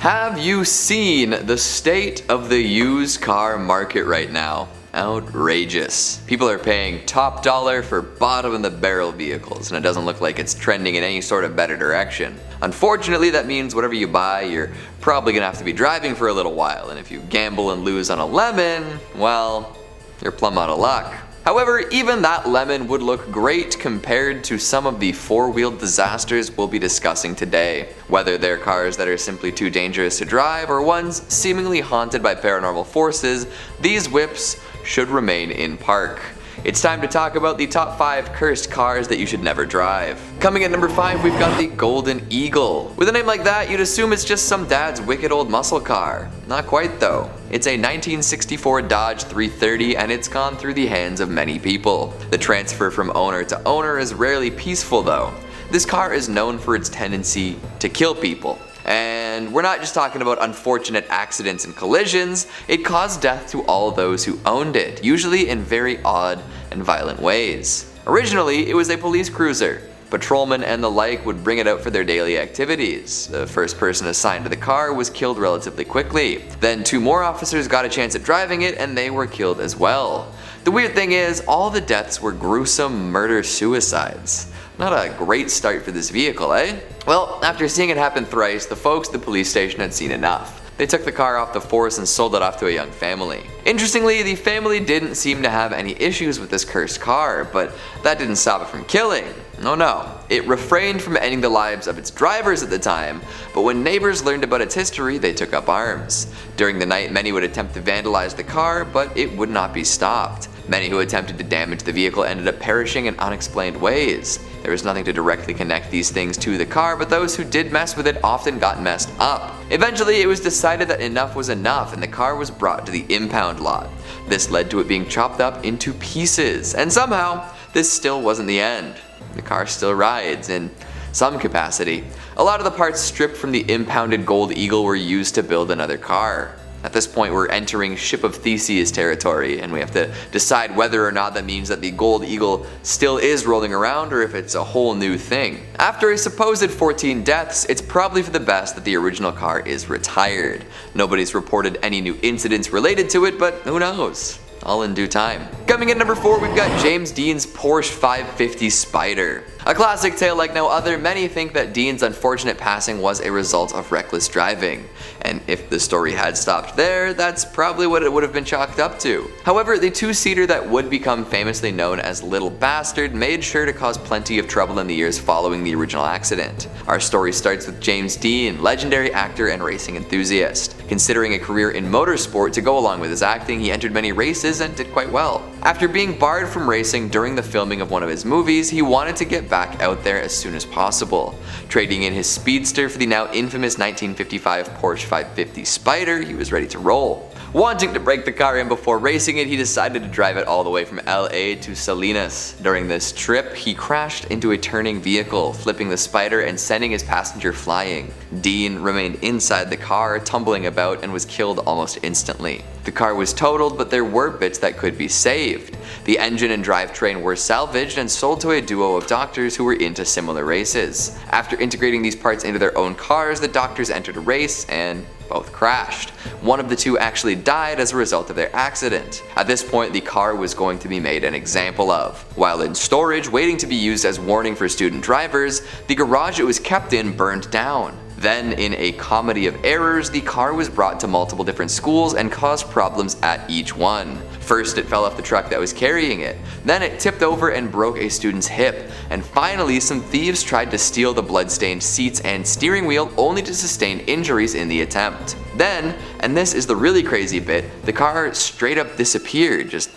Have you seen the state of the used car market right now? Outrageous. People are paying top dollar for bottom of the barrel vehicles, and it doesn't look like it's trending in any sort of better direction. Unfortunately, that means whatever you buy, you're probably gonna have to be driving for a little while, and if you gamble and lose on a lemon, well, you're plumb out of luck. However, even that lemon would look great compared to some of the four-wheeled disasters we'll be discussing today. Whether they're cars that are simply too dangerous to drive or ones seemingly haunted by paranormal forces, these whips should remain in park. It's time to talk about the top 5 cursed cars that you should never drive. Coming at number 5, we've got the Golden Eagle. With a name like that, you'd assume it's just some dad's wicked old muscle car. Not quite though. It's a 1964 Dodge 330 and it's gone through the hands of many people. The transfer from owner to owner is rarely peaceful though. This car is known for its tendency to kill people. And we're not just talking about unfortunate accidents and collisions, it caused death to all those who owned it, usually in very odd and violent ways. Originally, it was a police cruiser. Patrolmen and the like would bring it out for their daily activities. The first person assigned to the car was killed relatively quickly. Then 2 more officers got a chance at driving it and they were killed as well. The weird thing is, all the deaths were gruesome murder-suicides. Not a great start for this vehicle, eh? Well, after seeing it happen thrice, the folks at the police station had seen enough. They took the car off the force and sold it off to a young family. Interestingly, the family didn't seem to have any issues with this cursed car, but that didn't stop it from killing. No. It refrained from ending the lives of its drivers at the time, but when neighbors learned about its history, they took up arms. During the night, many would attempt to vandalize the car, but it would not be stopped. Many who attempted to damage the vehicle ended up perishing in unexplained ways. There was nothing to directly connect these things to the car, but those who did mess with it often got messed up. Eventually, it was decided that enough was enough and the car was brought to the impound lot. This led to it being chopped up into pieces, and somehow, this still wasn't the end. The car still rides in some capacity. A lot of the parts stripped from the impounded Gold Eagle were used to build another car. At this point, we're entering Ship of Theseus territory, and we have to decide whether or not that means that the Gold Eagle still is rolling around or if it's a whole new thing. After a supposed 14 deaths, it's probably for the best that the original car is retired. Nobody's reported any new incidents related to it, but who knows? All in due time. Coming in number 4, we've got James Dean's Porsche 550 Spyder. A classic tale like no other, many think that Dean's unfortunate passing was a result of reckless driving. And if the story had stopped there, that's probably what it would have been chalked up to. However, the 2-seater that would become famously known as Little Bastard made sure to cause plenty of trouble in the years following the original accident. Our story starts with James Dean, legendary actor and racing enthusiast. Considering a career in motorsport to go along with his acting, he entered many races and did quite well. After being barred from racing during the filming of one of his movies, he wanted to get back out there as soon as possible. Trading in his Speedster for the now infamous 1955 Porsche 550 Spyder, he was ready to roll. Wanting to break the car in before racing it, he decided to drive it all the way from LA to Salinas. During this trip, he crashed into a turning vehicle, flipping the Spyder and sending his passenger flying. Dean remained inside the car, tumbling about, and was killed almost instantly. The car was totaled, but there were bits that could be saved. The engine and drivetrain were salvaged and sold to a duo of doctors who were into similar races. After integrating these parts into their own cars, the doctors entered a race and both crashed. One of the 2 actually died as a result of their accident. At this point, the car was going to be made an example of. While in storage, waiting to be used as warning for student drivers, the garage it was kept in burned down. Then, in a comedy of errors, the car was brought to multiple different schools and caused problems at each one. First, it fell off the truck that was carrying it. Then it tipped over and broke a student's hip. And finally, some thieves tried to steal the blood-stained seats and steering wheel only to sustain injuries in the attempt. Then, and this is the really crazy bit, the car straight up disappeared, just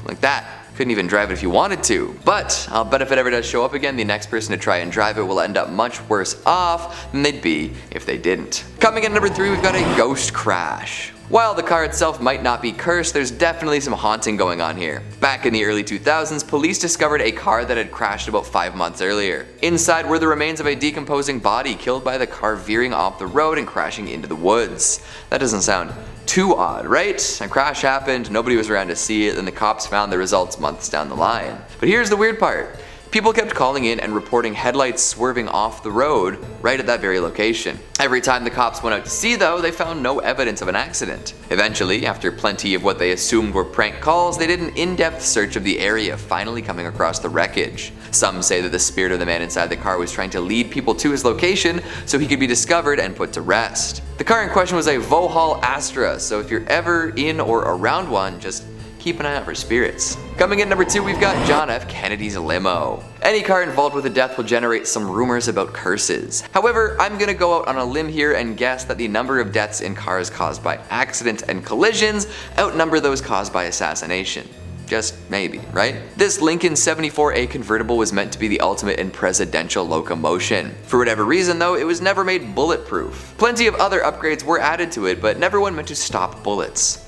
like that. Couldn't even drive it if you wanted to. But I'll bet if it ever does show up again, the next person to try and drive it will end up much worse off than they'd be if they didn't. Coming in number 3, we've got a ghost crash. While the car itself might not be cursed, there's definitely some haunting going on here. Back in the early 2000s, police discovered a car that had crashed about 5 months earlier. Inside were the remains of a decomposing body killed by the car veering off the road and crashing into the woods. That doesn't sound too odd, right? A crash happened, nobody was around to see it, and the cops found the results months down the line. But here's the weird part. People kept calling in and reporting headlights swerving off the road right at that very location. Every time the cops went out to see though, they found no evidence of an accident. Eventually, after plenty of what they assumed were prank calls, they did an in-depth search of the area, finally coming across the wreckage. Some say that the spirit of the man inside the car was trying to lead people to his location so he could be discovered and put to rest. The car in question was a Vauxhall Astra, so if you're ever in or around one, just keep an eye out for spirits. Coming in number 2, we've got John F. Kennedy's Limo. Any car involved with a death will generate some rumors about curses. However, I'm gonna go out on a limb here and guess that the number of deaths in cars caused by accidents and collisions outnumber those caused by assassination. Just maybe, right? This Lincoln 74A convertible was meant to be the ultimate in presidential locomotion. For whatever reason though, it was never made bulletproof. Plenty of other upgrades were added to it, but never one meant to stop bullets.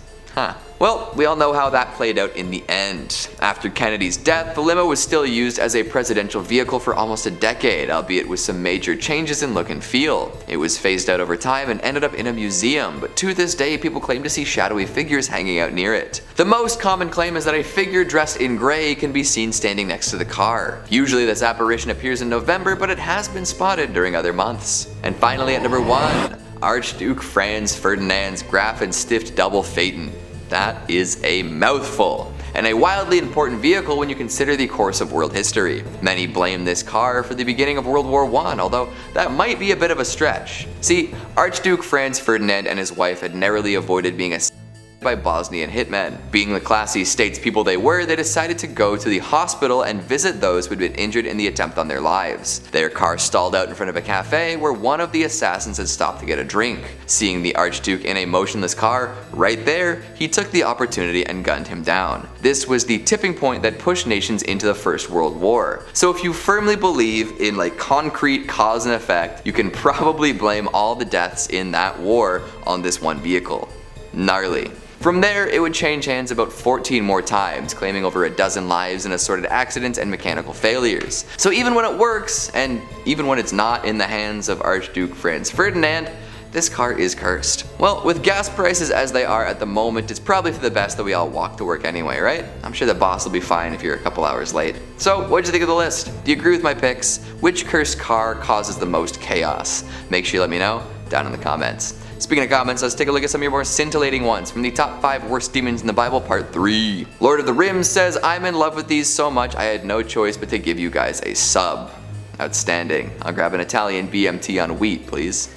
Well, we all know how that played out in the end. After Kennedy's death, the limo was still used as a presidential vehicle for almost a decade, albeit with some major changes in look and feel. It was phased out over time and ended up in a museum, but to this day people claim to see shadowy figures hanging out near it. The most common claim is that a figure dressed in gray can be seen standing next to the car. Usually this apparition appears in November, but it has been spotted during other months. And finally at number 1, Archduke Franz Ferdinands Graf and Stift Double Phaeton. That is a mouthful, and a wildly important vehicle when you consider the course of world history. Many blame this car for the beginning of World War I, although that might be a bit of a stretch. See, Archduke Franz Ferdinand and his wife had narrowly avoided being assassinated by Bosnian hitmen. Being the classy statespeople they were, they decided to go to the hospital and visit those who had been injured in the attempt on their lives. Their car stalled out in front of a cafe where one of the assassins had stopped to get a drink. Seeing the Archduke in a motionless car, right there, he took the opportunity and gunned him down. This was the tipping point that pushed nations into the First World War. So if you firmly believe in concrete cause and effect, you can probably blame all the deaths in that war on this one vehicle. Gnarly. From there, it would change hands about 14 more times, claiming over a dozen lives in assorted accidents and mechanical failures. So even when it works, and even when it's not in the hands of Archduke Franz Ferdinand, this car is cursed. Well, with gas prices as they are at the moment, it's probably for the best that we all walk to work anyway, right? I'm sure the boss will be fine if you're a couple hours late. So, what'd you think of the list? Do you agree with my picks? Which cursed car causes the most chaos? Make sure you let me know down in the comments. Speaking of comments, let's take a look at some of your more scintillating ones from the top 5 worst demons in the Bible, part 3. Lord of the Rims says, I'm in love with these so much I had no choice but to give you guys a sub. Outstanding. I'll grab an Italian BMT on wheat, please.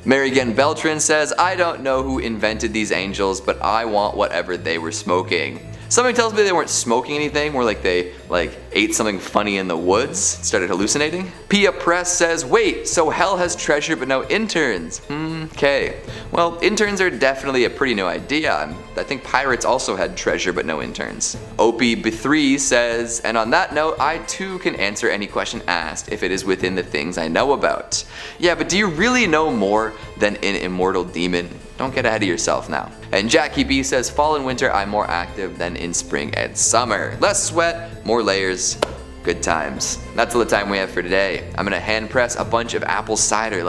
Marigan Beltran says, I don't know who invented these angels, but I want whatever they were smoking. Something tells me they weren't smoking anything, more like they ate something funny in the woods, started hallucinating. Pia Press says, wait, so hell has treasure but no interns. Okay. Well, interns are definitely a pretty new idea. I think pirates also had treasure but no interns. Opie B3 says, and on that note, I too can answer any question asked if it is within the things I know about. Yeah, but do you really know more than an immortal demon? Don't get ahead of yourself now. And Jackie B says, fall and winter I'm more active than in spring and summer. Less sweat, more layers, good times. That's all the time we have for today. I'm gonna hand press a bunch of apple cider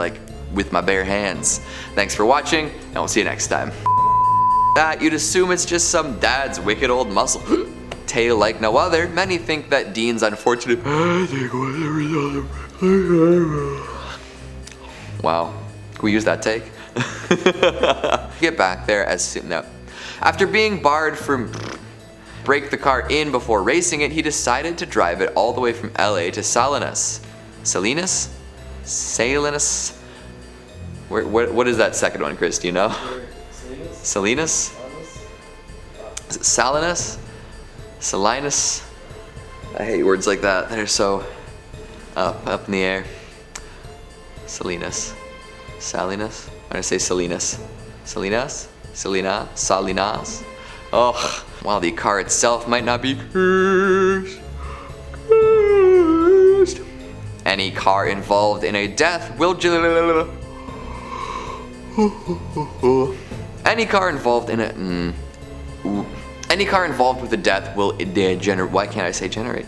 with my bare hands. Thanks for watching, and we'll see you next time. You'd assume it's just some dad's wicked old muscle tail like no other. Many think that Dean's unfortunate. Wow, can we use that take? Get back there as soon. No. After being barred from break the car in before racing it, he decided to drive it all the way from LA to Salinas. Salinas? Salinas? What is that second one, Chris? Do you know? Salinas? Is it Salinas? Salinas? I hate words like that. They're so up in the air. Salinas. Salinas? I'm gonna say Salinas. Salinas? Salina? Salinas? Oh, while the car itself might not be cursed. Any car involved in a death will Any car involved with a death will degenerate. Why can't I say generate?